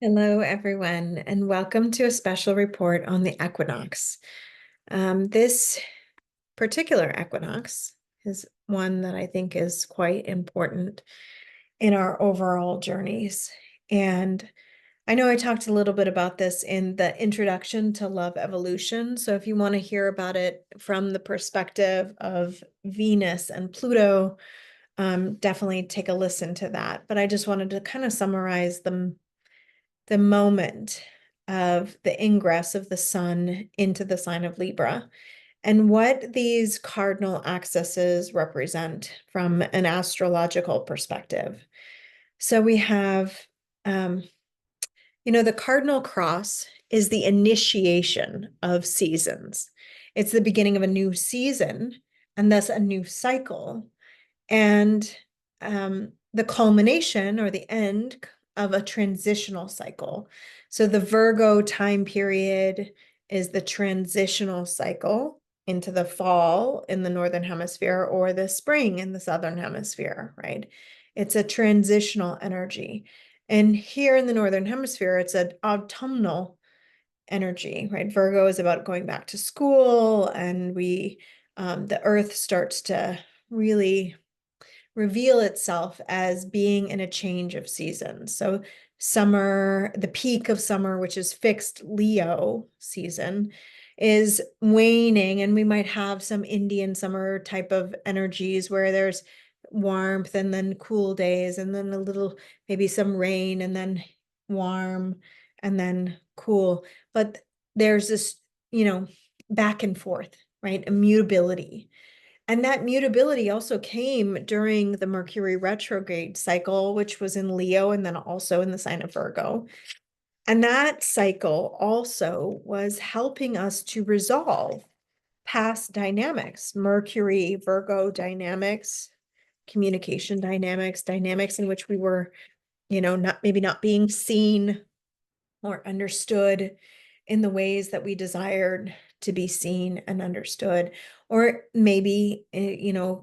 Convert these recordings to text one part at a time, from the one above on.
Hello, everyone, and welcome to a special report on the equinox. This particular equinox is one that I think is quite important in our overall journeys. And I know I talked a little bit about this in the introduction to Love Evolution. So if you want to hear about it from the perspective of Venus and Pluto, definitely take a listen to that. But I just wanted to kind of summarize the moment of the ingress of the sun into the sign of Libra and what these cardinal accesses represent from an astrological perspective. So we have, um, the cardinal cross is the initiation of seasons. It's the beginning of a new season and thus a new cycle. And the culmination or the end of a transitional cycle. So the Virgo time period is the transitional cycle into the fall in the northern hemisphere or the spring in the southern hemisphere, right? It's a transitional energy. And here in the northern hemisphere, it's an autumnal energy, right? Virgo is about going back to school, and the earth starts to really reveal itself as being in a change of seasons. So summer, the peak of summer, which is fixed Leo season, is waning, and we might have some Indian summer type of energies where there's warmth and then cool days and then a little, maybe some rain and then warm and then cool. But there's this, back and forth, right? Immutability. And that mutability also came during the Mercury retrograde cycle, which was in Leo and then also in the sign of Virgo. And that cycle also was helping us to resolve past dynamics, Mercury, Virgo dynamics, communication dynamics, dynamics in which we were, not being seen or understood in the ways that we desired to be seen and understood, or maybe,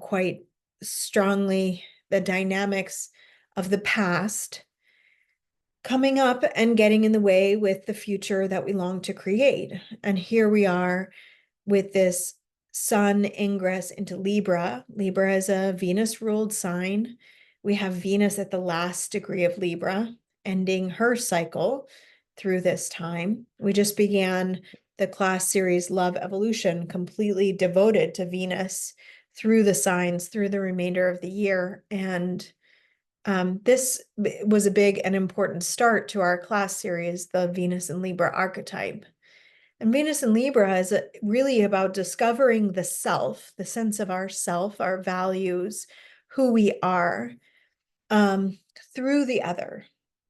quite strongly the dynamics of the past coming up and getting in the way with the future that we long to create. And here we are with this sun ingress into Libra. Libra is a Venus ruled sign. We have Venus at the last degree of Libra, ending her cycle through this time. We just began the class series Love Evolution, completely devoted to Venus through the signs through the remainder of the year. And this was a big and important start to our class series, the Venus and Libra archetype. And Venus in Libra is really about discovering the self, the sense of ourself, our values, who we are, through the other,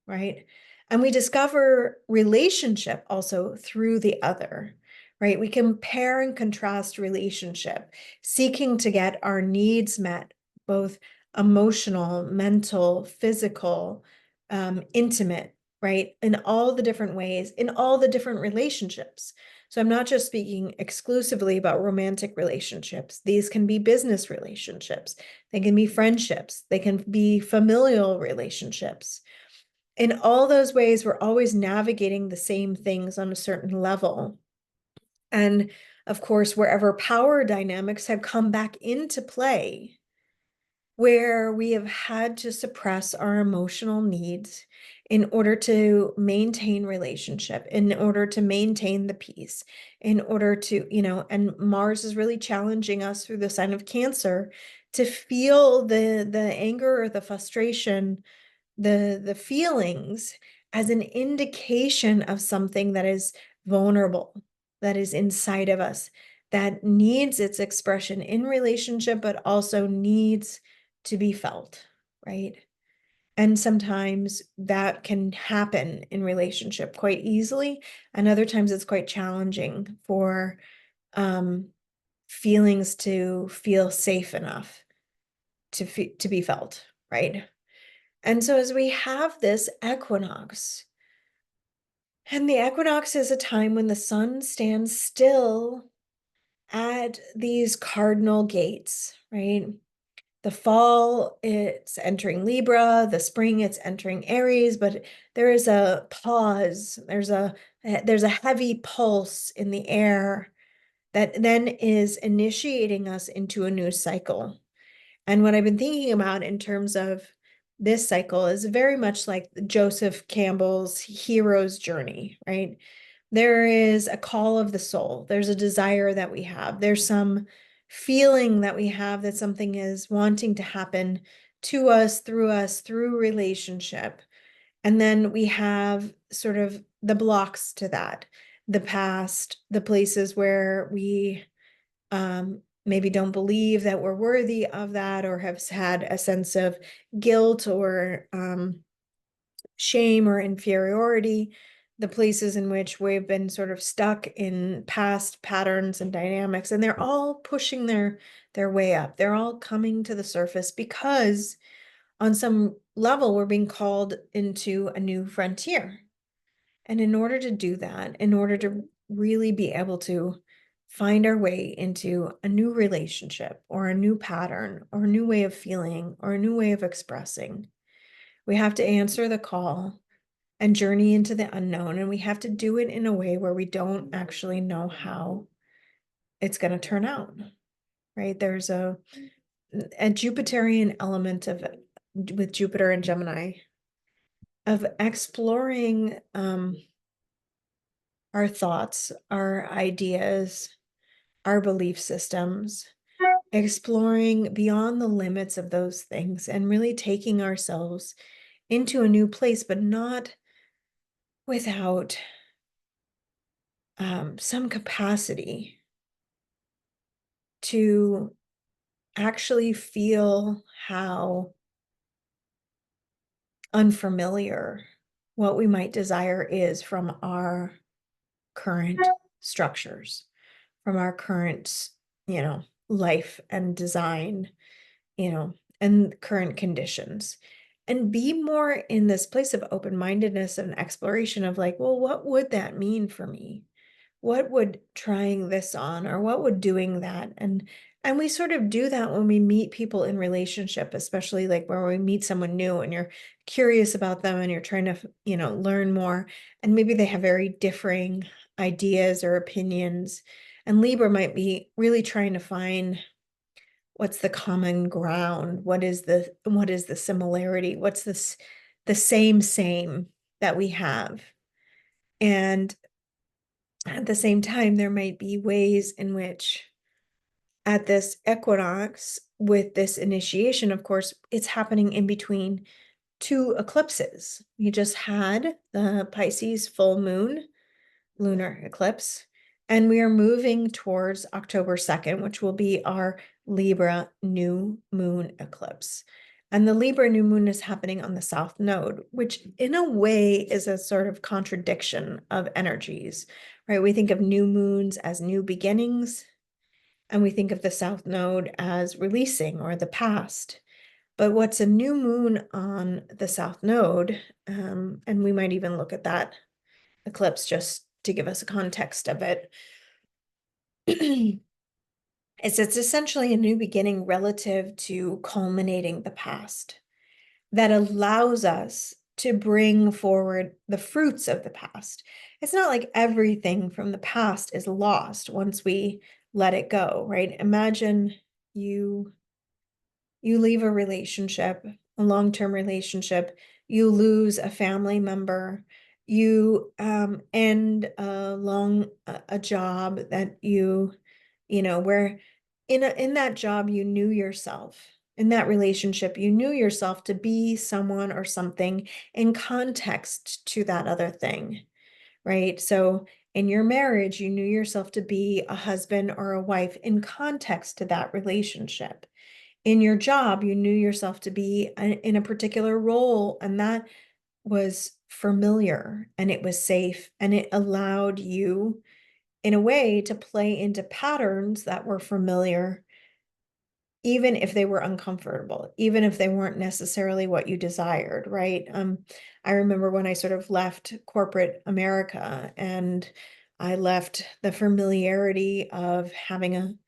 right? And we discover relationship also through the other, right? We compare and contrast relationship, seeking to get our needs met, both emotional, mental, physical, intimate, right? In all the different ways, in all the different relationships. So I'm not just speaking exclusively about romantic relationships. These can be business relationships. They can be friendships. They can be familial relationships. In all those ways, we're always navigating the same things on a certain level. And of course, wherever power dynamics have come back into play, where we have had to suppress our emotional needs in order to maintain relationship, in order to maintain the peace, in order to, and Mars is really challenging us through the sign of Cancer to feel the anger or the frustration, the feelings as an indication of something that is vulnerable, that is inside of us, that needs its expression in relationship, but also needs to be felt, right? And sometimes that can happen in relationship quite easily, and other times it's quite challenging for feelings to feel safe enough to be felt, right? And so as we have this equinox, and the equinox is a time when the sun stands still at these cardinal gates, right? the fall, it's entering Libra, the spring, it's entering Aries, but there is a pause. There's a heavy pulse in the air that then is initiating us into a new cycle. And what I've been thinking about in terms of this cycle is very much like Joseph Campbell's hero's journey, right? There is a call of the soul. There's a desire that we have. There's some feeling that we have that something is wanting to happen to us, through relationship. And then we have sort of the blocks to that, the past, the places where we maybe don't believe that we're worthy of that, or have had a sense of guilt or shame or inferiority, the places in which we've been sort of stuck in past patterns and dynamics, and they're all pushing their way up. They're all coming to the surface because on some level we're being called into a new frontier. And in order to do that, in order to really be able to find our way into a new relationship or a new pattern or a new way of feeling or a new way of expressing, we have to answer the call and journey into the unknown. And we have to do it in a way where we don't actually know how it's going to turn out, right? There's a Jupiterian element of with Jupiter and Gemini of exploring our thoughts, our ideas, our belief systems, exploring beyond the limits of those things and really taking ourselves into a new place, but not without some capacity to actually feel how unfamiliar what we might desire is from our current structures, from our current, life and design, and current conditions. And be more in this place of open-mindedness and exploration of like, well, what would that mean for me? What would trying this on, or what would doing that? And we sort of do that when we meet people in relationship, especially like where we meet someone new and you're curious about them and you're trying to, learn more. And maybe they have very differing ideas or opinions. And Libra might be really trying to find what's the common ground, what is the similarity, what's this the same that we have. And at the same time, there might be ways in which at this equinox, with this initiation, of course, it's happening in between two eclipses. We just had the Pisces full moon lunar eclipse, and we are moving towards October 2nd, which will be our Libra new moon eclipse. And the Libra new moon is happening on the South Node, which in a way is a sort of contradiction of energies, right? We think of new moons as new beginnings, and we think of the South Node as releasing or the past. But what's a new moon on the South Node, and we might even look at that eclipse just to give us a context of it, it's essentially a new beginning relative to culminating the past that allows us to bring forward the fruits of the past. It's not like everything from the past is lost once we let it go, right? Imagine you leave a relationship, a long-term relationship, you lose a family member, you end a job that where in that job you knew yourself. In that relationship, you knew yourself to be someone or something in context to that other thing, right? So in your marriage, you knew yourself to be a husband or a wife in context to that relationship. In your job, you knew yourself to be in a particular role, and that was familiar and it was safe and it allowed you in a way to play into patterns that were familiar, even if they were uncomfortable, even if they weren't necessarily what you desired, right? I remember when I sort of left corporate America and I left the familiarity of having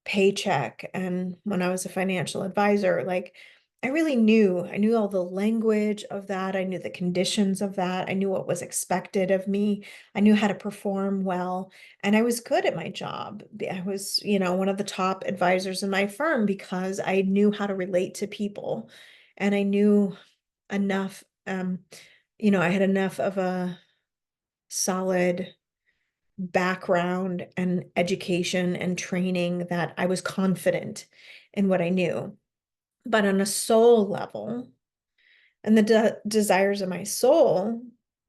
paycheck and when I was a financial advisor, like I knew all the language of that. I knew the conditions of that. I knew what was expected of me. I knew how to perform well, and I was good at my job. I was, one of the top advisors in my firm because I knew how to relate to people and I knew enough, I had enough of a solid background and education and training that I was confident in what I knew. But on a soul level and the desires of my soul,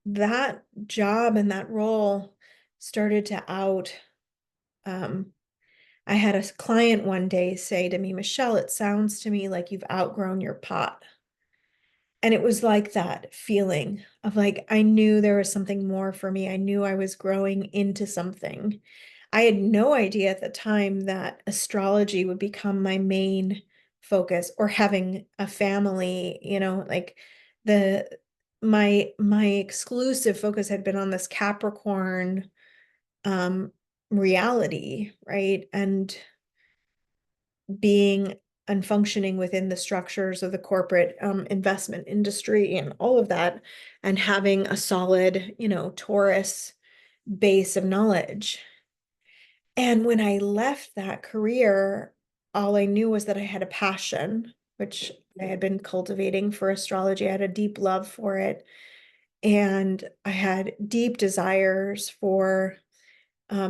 that job and that role started to out. Um, I had a client one day say to me, Michelle, it sounds to me like you've outgrown your pot. And it was like that feeling of like, I knew there was something more for me. I knew I was growing into something. I had no idea at the time that astrology would become my main focus or having a family, like the my exclusive focus had been on this Capricorn um reality, right? And being and functioning within the structures of the corporate investment industry and all of that, and having a solid, Taurus base of knowledge. And when I left that career, all I knew was that I had a passion, which I had been cultivating for astrology. I had a deep love for it. And I had deep desires for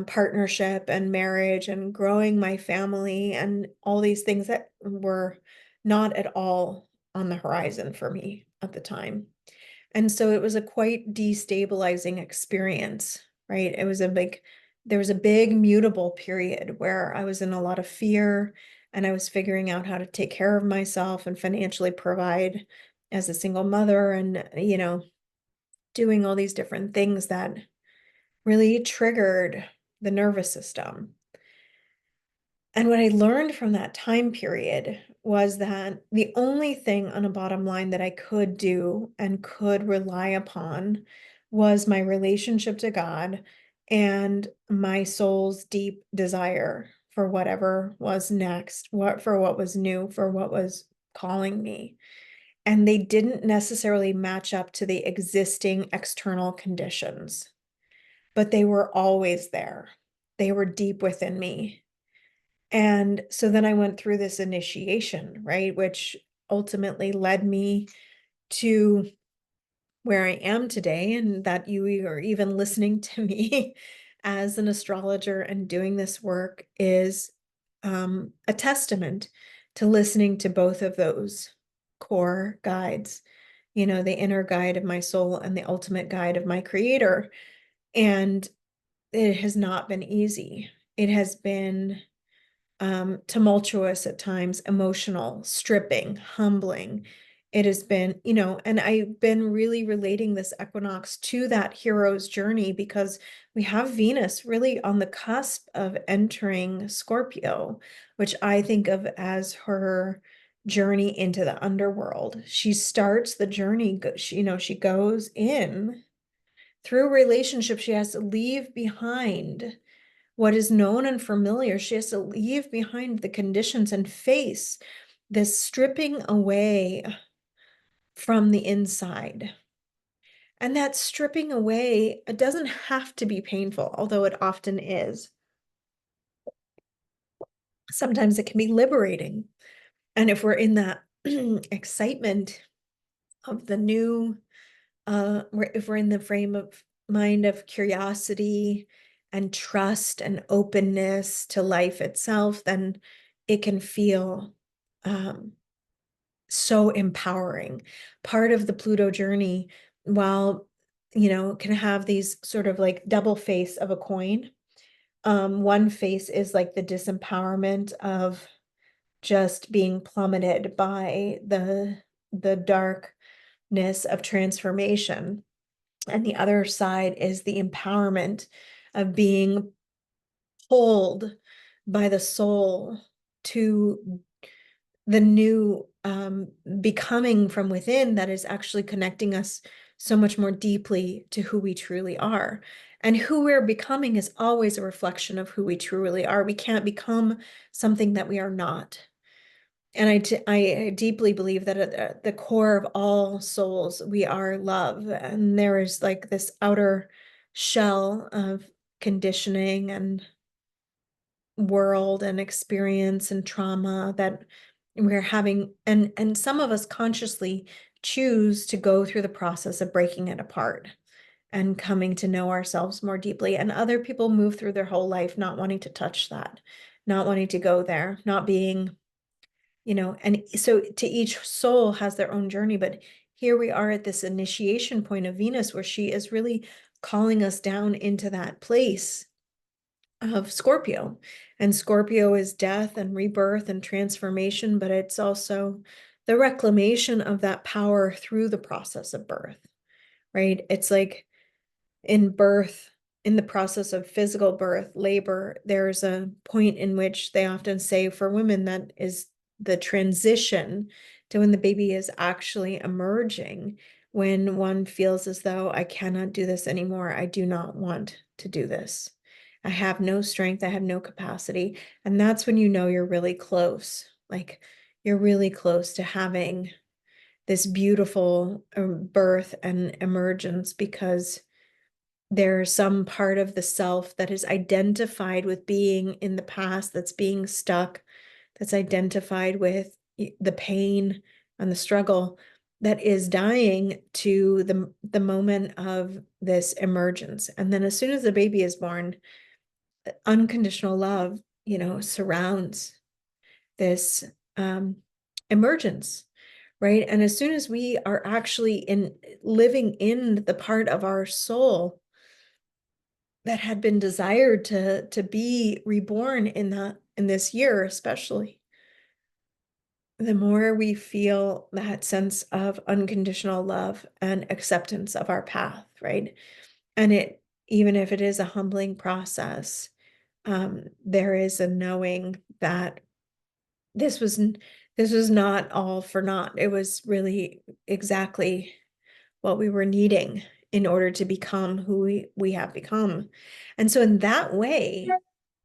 partnership and marriage and growing my family and all these things that were not at all on the horizon for me at the time. And so it was a quite destabilizing experience, right? There was a big mutable period where I was in a lot of fear and I was figuring out how to take care of myself and financially provide as a single mother and, doing all these different things that really triggered the nervous system. And what I learned from that time period was that the only thing on a bottom line that I could do and could rely upon was my relationship to God and my soul's deep desire for whatever was next, what was new, for what was calling me. And they didn't necessarily match up to the existing external conditions, but they were always there. They were deep within me. And so then I went through this initiation, right, which ultimately led me to where I am today, and that you are even listening to me as an astrologer and doing this work is a testament to listening to both of those core guides, the inner guide of my soul and the ultimate guide of my creator. And it has not been easy. It has been tumultuous at times, emotional, stripping, humbling. It has been, and I've been really relating this equinox to that hero's journey because we have Venus really on the cusp of entering Scorpio, which I think of as her journey into the underworld. She starts the journey, she goes in through relationship. She has to leave behind what is known and familiar. She has to leave behind the conditions and face this stripping away from the inside. And that stripping away, it doesn't have to be painful, although it often is. Sometimes it can be liberating. And if we're in that excitement of the new, if we're in the frame of mind of curiosity and trust and openness to life itself, then it can feel so empowering. Part of the Pluto journey, while can have these sort of like double face of a coin. One face is like the disempowerment of just being plummeted by the darkness of transformation. And the other side is the empowerment of being pulled by the soul to the new becoming from within that is actually connecting us so much more deeply to who we truly are. And who we're becoming is always a reflection of who we truly are. We can't become something that we are not. And I deeply believe that at the core of all souls, we are love. And there is like this outer shell of conditioning and world and experience and trauma that we're having. And some of us consciously choose to go through the process of breaking it apart and coming to know ourselves more deeply. And other people move through their whole life not wanting to touch that, not wanting to go there, not being, and so to each soul has their own journey. But here we are at this initiation point of Venus where she is really calling us down into that place of Scorpio. And Scorpio is death and rebirth and transformation, but it's also the reclamation of that power through the process of birth, right? It's like in birth, in the process of physical birth, labor, there's a point in which they often say for women that is the transition to when the baby is actually emerging, when one feels as though I cannot do this anymore. I do not want to do this. I have no strength. I have no capacity. And that's when you know you're really close. Like you're really close to having this beautiful birth and emergence, because there's some part of the self that is identified with being in the past, that's being stuck, that's identified with the pain and the struggle, that is dying to the moment of this emergence. And then as soon as the baby is born, unconditional love, surrounds this emergence, right? And as soon as we are actually in living in the part of our soul that had been desired to be reborn in this year, especially, the more we feel that sense of unconditional love and acceptance of our path, right? And even if it is a humbling process, there is a knowing that this was not all for naught. It was really exactly what we were needing in order to become who we have become. And so in that way,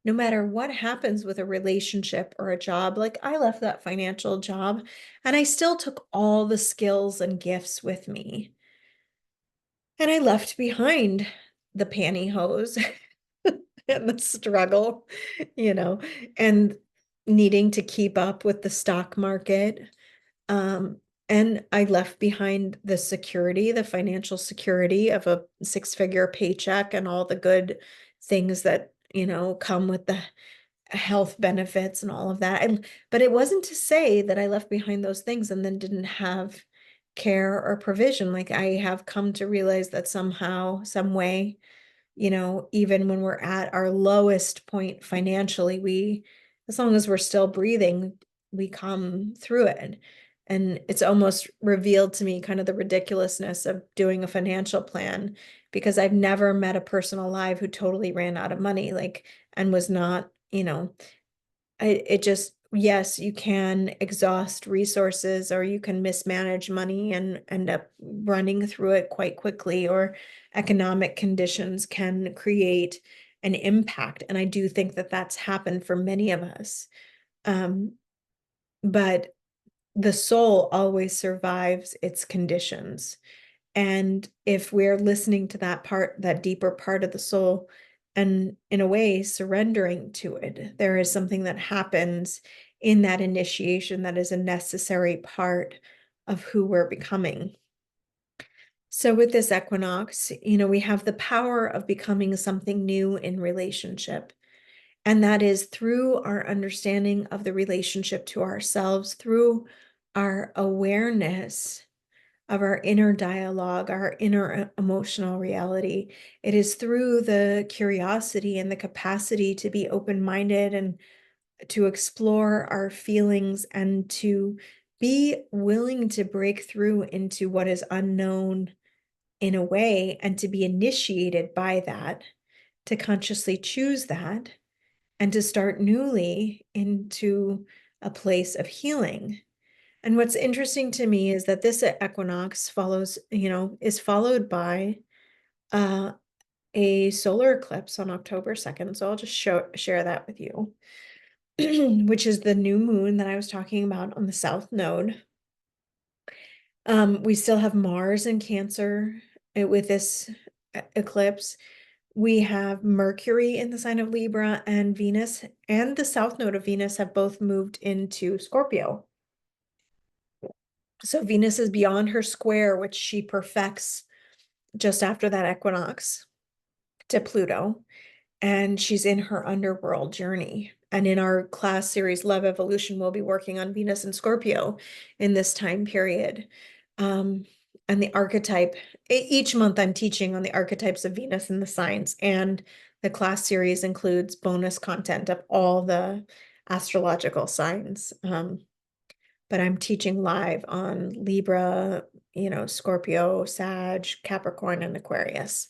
no matter what happens with a relationship or a job, like I left that financial job and I still took all the skills and gifts with me. And I left behind the pantyhose and the struggle, you know, and needing to keep up with the stock market. And I left behind the security, the financial security of a six-figure paycheck and all the good things that, come with the health benefits and all of that. But it wasn't to say that I left behind those things and then didn't have care or provision. Like I have come to realize that somehow, some way, even when we're at our lowest point financially, as long as we're still breathing, we come through it. And it's almost revealed to me kind of the ridiculousness of doing a financial plan, because I've never met a person alive who totally ran out of money, and was not, it just, yes, you can exhaust resources or you can mismanage money and end up running through it quite quickly, or economic conditions can create an impact. And I do think that that's happened for many of us. But the soul always survives its conditions. And if we're listening to that deeper part of the soul, and in a way surrendering to it, there is something that happens in that initiation that is a necessary part of who we're becoming. So with this equinox, we have the power of becoming something new in relationship. And that is through our understanding of the relationship to ourselves, through our awareness of our inner dialogue, our inner emotional reality. It is through the curiosity and the capacity to be open-minded and to explore our feelings and to be willing to break through into what is unknown in a way, and to be initiated by that, to consciously choose that, and to start newly into a place of healing. And what's interesting to me is that this equinox follows, is followed by uh, a solar eclipse on October 2nd. So I'll just share that with you, which is the new moon that I was talking about on the south node. We still have Mars in Cancer with this eclipse. We have Mercury in the sign of Libra, and Venus and the south node of Venus have both moved into Scorpio. So Venus is beyond her square, which she perfects just after that equinox to Pluto, and she's in her underworld journey. And in our class series, Love Evolution, we'll be working on Venus and Scorpio in this time period. And the archetype, each month I'm teaching on the archetypes of Venus and the signs, and the class series includes bonus content of all the astrological signs. But I'm teaching live on Libra, Scorpio, Sag, Capricorn, and Aquarius.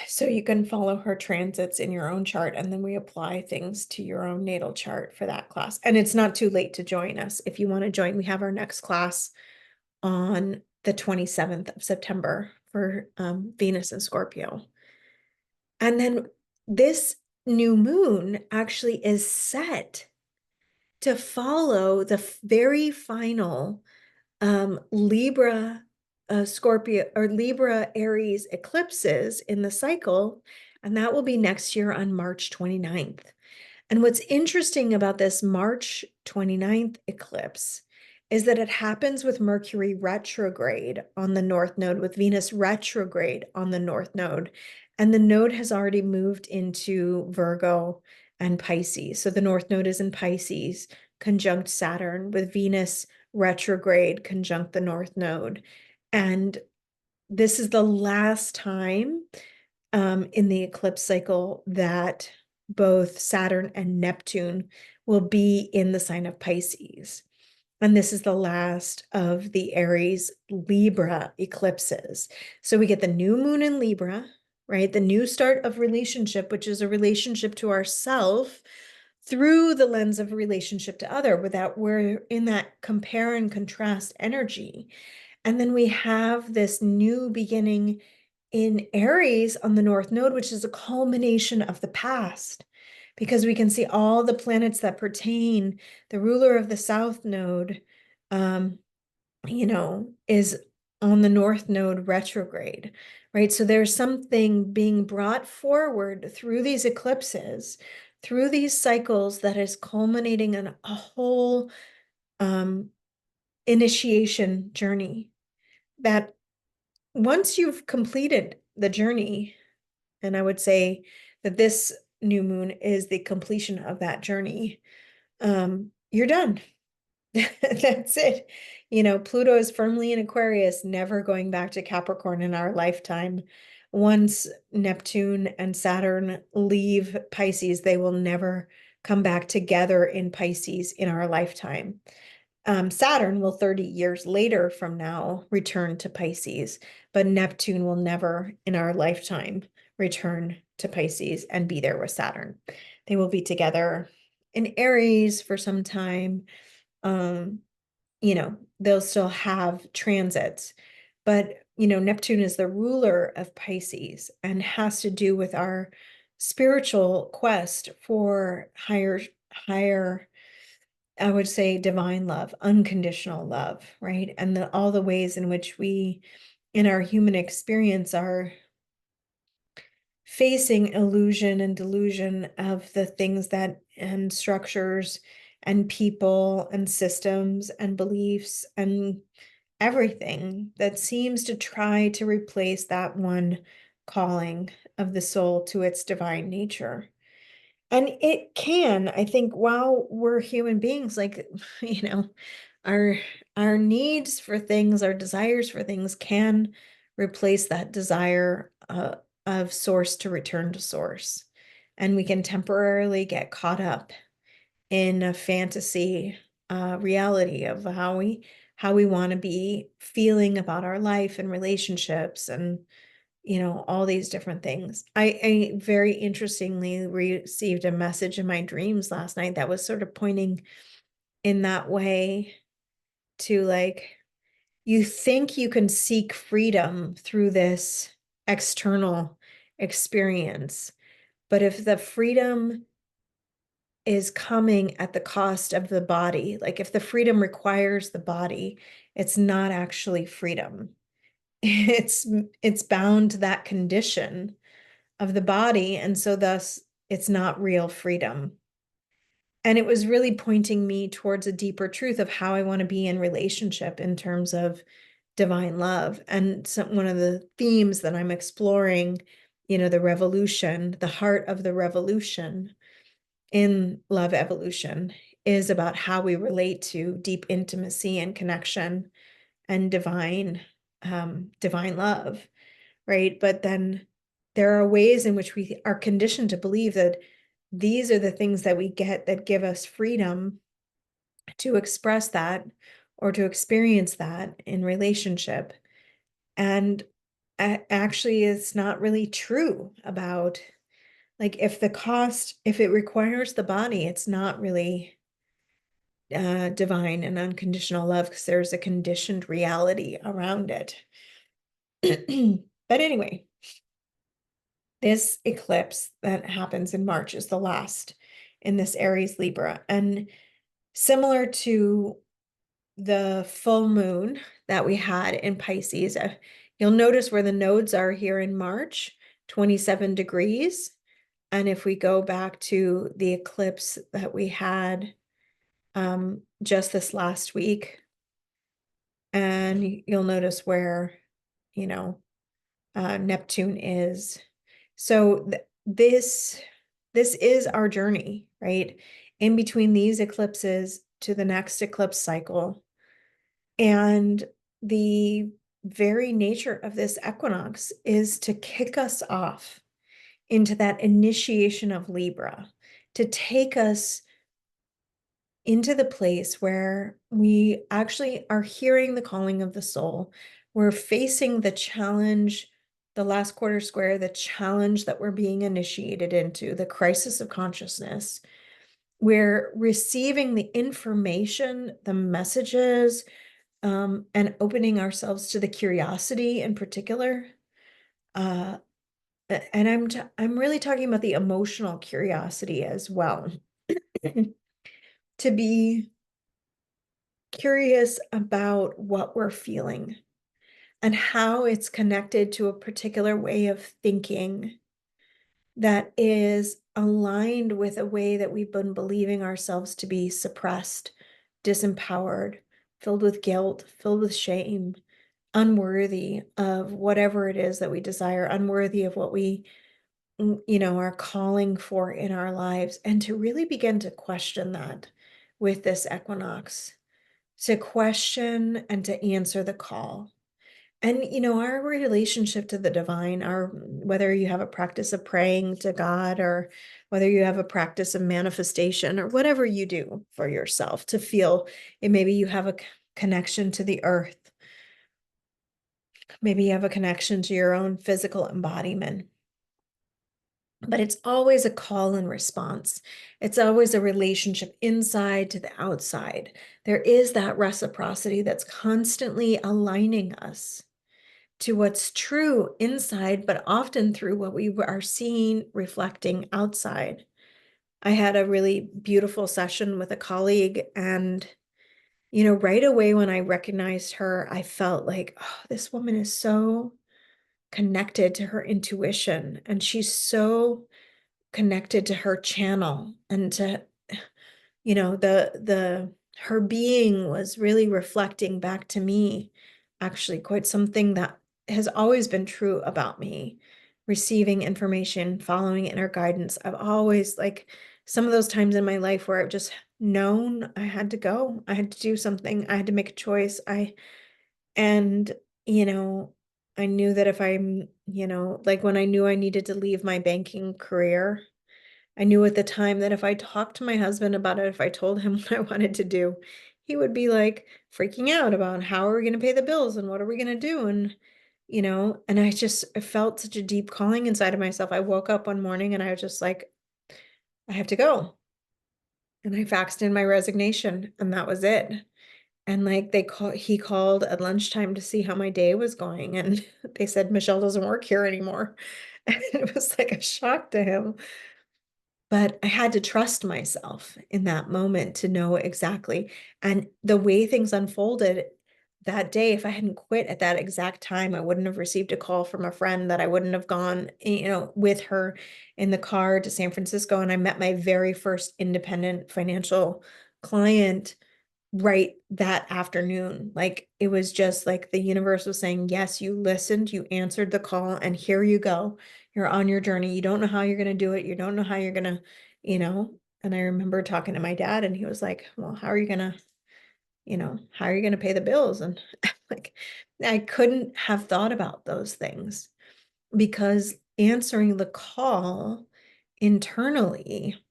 So you can follow her transits in your own chart, and then we apply things to your own natal chart for that class. And it's not too late to join us. If you want to join, we have our next class on the 27th of September for Venus and Scorpio. And then this new moon actually is set to follow the very final Libra, Scorpio, or Libra Aries eclipses in the cycle, and that will be next year on March 29th. And what's interesting about this March 29th eclipse is that it happens with Mercury retrograde on the North Node, with Venus retrograde on the North Node. And the node has already moved into Virgo and Pisces. So the North Node is in Pisces, conjunct Saturn, with Venus retrograde conjunct the North Node. And this is the last time in the eclipse cycle that both Saturn and Neptune will be in the sign of Pisces. And this is the last of the Aries Libra eclipses. So we get the new moon in Libra, right? The new start of relationship, which is a relationship to ourself through the lens of relationship to other, without we're in that compare and contrast energy. And then we have this new beginning in Aries on the North Node, which is a culmination of the past, because we can see all the planets that pertain. The ruler of the South Node, is on the North Node retrograde, right? So there's something being brought forward through these eclipses, through these cycles, that is culminating in a whole initiation journey, that once you've completed the journey, and I would say that this new moon is the completion of that journey, you're done. That's it. Pluto is firmly in Aquarius, never going back to Capricorn in our lifetime. Once Neptune and Saturn leave Pisces, they will never come back together in Pisces in our lifetime. Saturn will 30 years later from now return to Pisces, but Neptune will never in our lifetime return to Pisces and be there with Saturn. They will be together in Aries for some time. They'll still have transits, but Neptune is the ruler of Pisces and has to do with our spiritual quest for higher, I would say, divine love, unconditional love, right? And all the ways in which we, in our human experience, are facing illusion and delusion of the things that, and structures and people and systems and beliefs and everything that seems to try to replace that one calling of the soul to its divine nature. And it can, I think, while we're human beings, like, our our needs for things, our desires for things can replace that desire of source to return to source. And we can temporarily get caught up in a fantasy reality of how we want to be feeling about our life and relationships, and all these different things. I very interestingly received a message in my dreams last night that was sort of pointing in that way to like, you think you can seek freedom through this external experience. But if the freedom is coming at the cost of the body, like if the freedom requires the body, it's not actually freedom. It's bound to that condition of the body, and so thus it's not real freedom. And it was really pointing me towards a deeper truth of how I want to be in relationship in terms of divine love. And so one of the themes that I'm exploring, the revolution, the heart of the revolution in love evolution is about how we relate to deep intimacy and connection and divine love, right? But then there are ways in which we are conditioned to believe that these are the things that we get that give us freedom to express that or to experience that in relationship. And actually, it's not really true about like if it requires the body, it's not really divine and unconditional love because there's a conditioned reality around it. But anyway, this eclipse that happens in March is the last in this Aries Libra. And similar to the full moon that we had in Pisces, you'll notice where the nodes are here in March, 27 degrees. And if we go back to the eclipse that we had just this last week, and you'll notice where, Neptune is. So this is our journey, right? In between these eclipses to the next eclipse cycle. And the very nature of this equinox is to kick us off into that initiation of Libra, to take us into the place where we actually are hearing the calling of the soul. We're facing the challenge, the last quarter square, the challenge that we're being initiated into, the crisis of consciousness. We're receiving the information, the messages, and opening ourselves to the curiosity in particular. Uh, and I'm really talking about the emotional curiosity as well. To be curious about what we're feeling and how it's connected to a particular way of thinking that is aligned with a way that we've been believing ourselves to be suppressed, disempowered, filled with guilt, filled with shame, unworthy of whatever it is that we desire, unworthy of what we, are calling for in our lives, and to really begin to question that with this equinox, to question and to answer the call. And, our relationship to the divine, whether you have a practice of praying to God or whether you have a practice of manifestation or whatever you do for yourself to feel, and maybe you have a connection to the earth. Maybe you have a connection to your own physical embodiment. But it's always a call and response. It's always a relationship inside to the outside. There is that reciprocity that's constantly aligning us to what's true inside, but often through what we are seeing reflecting outside. I had a really beautiful session with a colleague, and right away when I recognized her, I felt like, oh, this woman is so connected to her intuition, and she's so connected to her channel and to, the her being was really reflecting back to me actually quite something that has always been true about me, receiving information, following inner guidance. I've always, like, some of those times in my life where I've just known I had to go, I had to do something, I had to make a choice. And you know I knew that if I'm, like when I knew I needed to leave my banking career, I knew at the time that if I talked to my husband about it, if I told him what I wanted to do, he would be like freaking out about how are we going to pay the bills and what are we going to do? And I felt such a deep calling inside of myself. I woke up one morning and I was just like, I have to go. And I faxed in my resignation, and that was it. And like he called at lunchtime to see how my day was going, and they said Michelle doesn't work here anymore. And it was like a shock to him. But I had to trust myself in that moment to know exactly. And the way things unfolded that day, if I hadn't quit at that exact time, I wouldn't have received a call from a friend, that I wouldn't have gone, with her in the car to San Francisco. And I met my very first independent financial client right that afternoon. Like, it was just like the universe was saying, yes, you listened, you answered the call, and here you go. You're on your journey. You don't know how you're going to do it. You don't know how you're going to, you know. And I remember talking to my dad, and he was like, well, how are you going to, how are you going to pay the bills? And like, I couldn't have thought about those things, because answering the call internally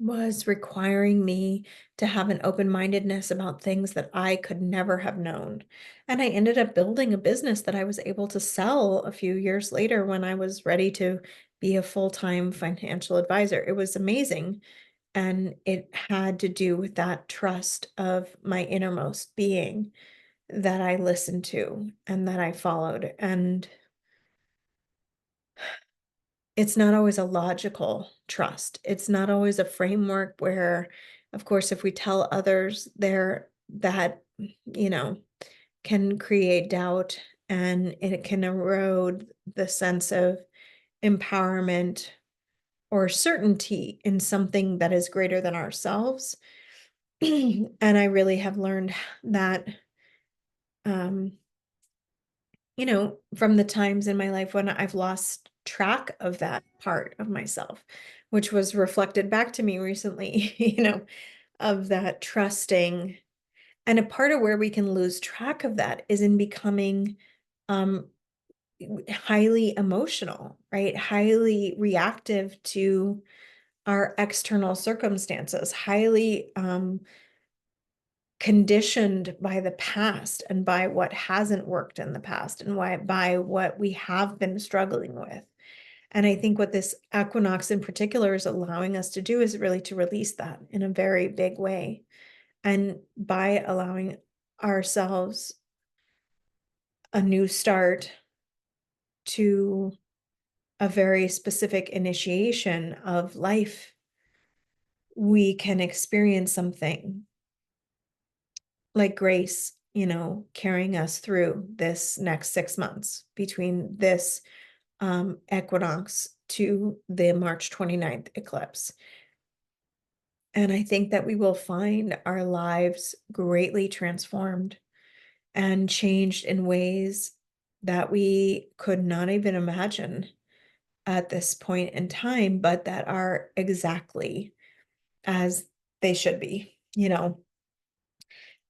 was requiring me to have an open-mindedness about things that I could never have known. And I ended up building a business that I was able to sell a few years later when I was ready to be a full-time financial advisor. It was amazing. And it had to do with that trust of my innermost being that I listened to and that I followed. And it's not always a logical trust. It's not always a framework where, of course, if we tell others there, that, you know, can create doubt, and it can erode the sense of empowerment or certainty in something that is greater than ourselves. And I really have learned that, um, from the times in my life when I've lost track of that part of myself, which was reflected back to me recently, of that trusting. And a part of where we can lose track of that is in becoming um, highly emotional, right? Highly reactive to our external circumstances, highly conditioned by the past and by what hasn't worked in the past, and by what we have been struggling with. And I think what this equinox in particular is allowing us to do is really to release that in a very big way. And by allowing ourselves a new start to a very specific initiation of life, we can experience something like grace, carrying us through this next 6 months between this equinox to the March 29th eclipse. And I think that we will find our lives greatly transformed and changed in ways that we could not even imagine at this point in time, but that are exactly as they should be.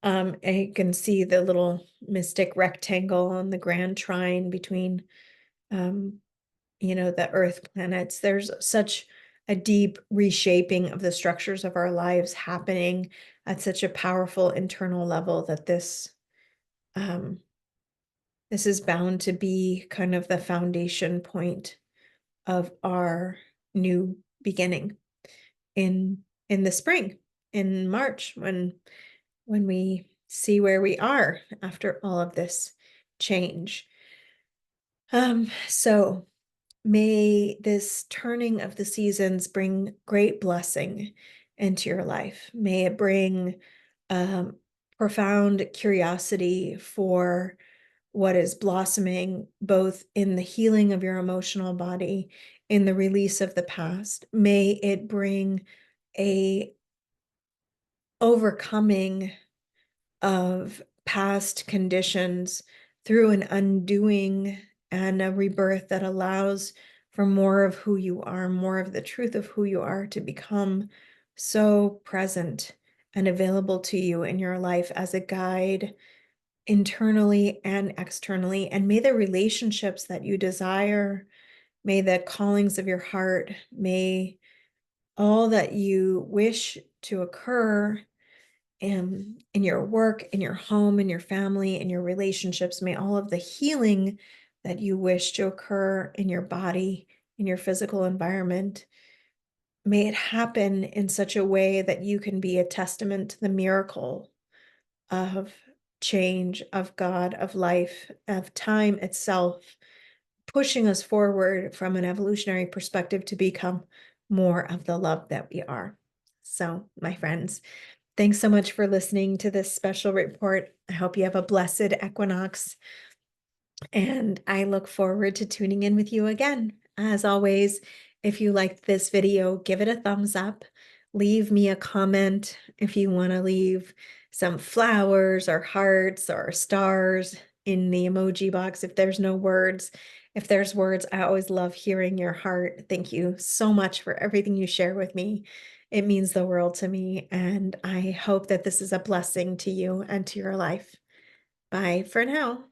I can see the little mystic rectangle on the grand trine between, um, the Earth planets. There's such a deep reshaping of the structures of our lives happening at such a powerful internal level that um, this is bound to be kind of the foundation point of our new beginning in the spring, in March, when we see where we are after all of this change. So may this turning of the seasons bring great blessing into your life. May it bring profound curiosity for what is blossoming, both in the healing of your emotional body, in the release of the past. May it bring a overcoming of past conditions through an undoing and a rebirth that allows for more of who you are, more of the truth of who you are, to become so present and available to you in your life as a guide, internally and externally. And may the relationships that you desire, may the callings of your heart, may all that you wish to occur in your work, in your home, in your family, in your relationships, may all of the healing that you wish to occur in your body, in your physical environment, may it happen in such a way that you can be a testament to the miracle of change, of God, of life, of time itself, pushing us forward from an evolutionary perspective to become more of the love that we are. So, my friends, thanks so much for listening to this special report. I hope you have a blessed equinox, and I look forward to tuning in with you again. As always, if you liked this video, give it a thumbs up. Leave me a comment if you want to leave some flowers or hearts or stars in the emoji box if there's no words. If there's words, I always love hearing your heart. Thank you so much for everything you share with me. It means the world to me, and I hope that this is a blessing to you and to your life. Bye for now.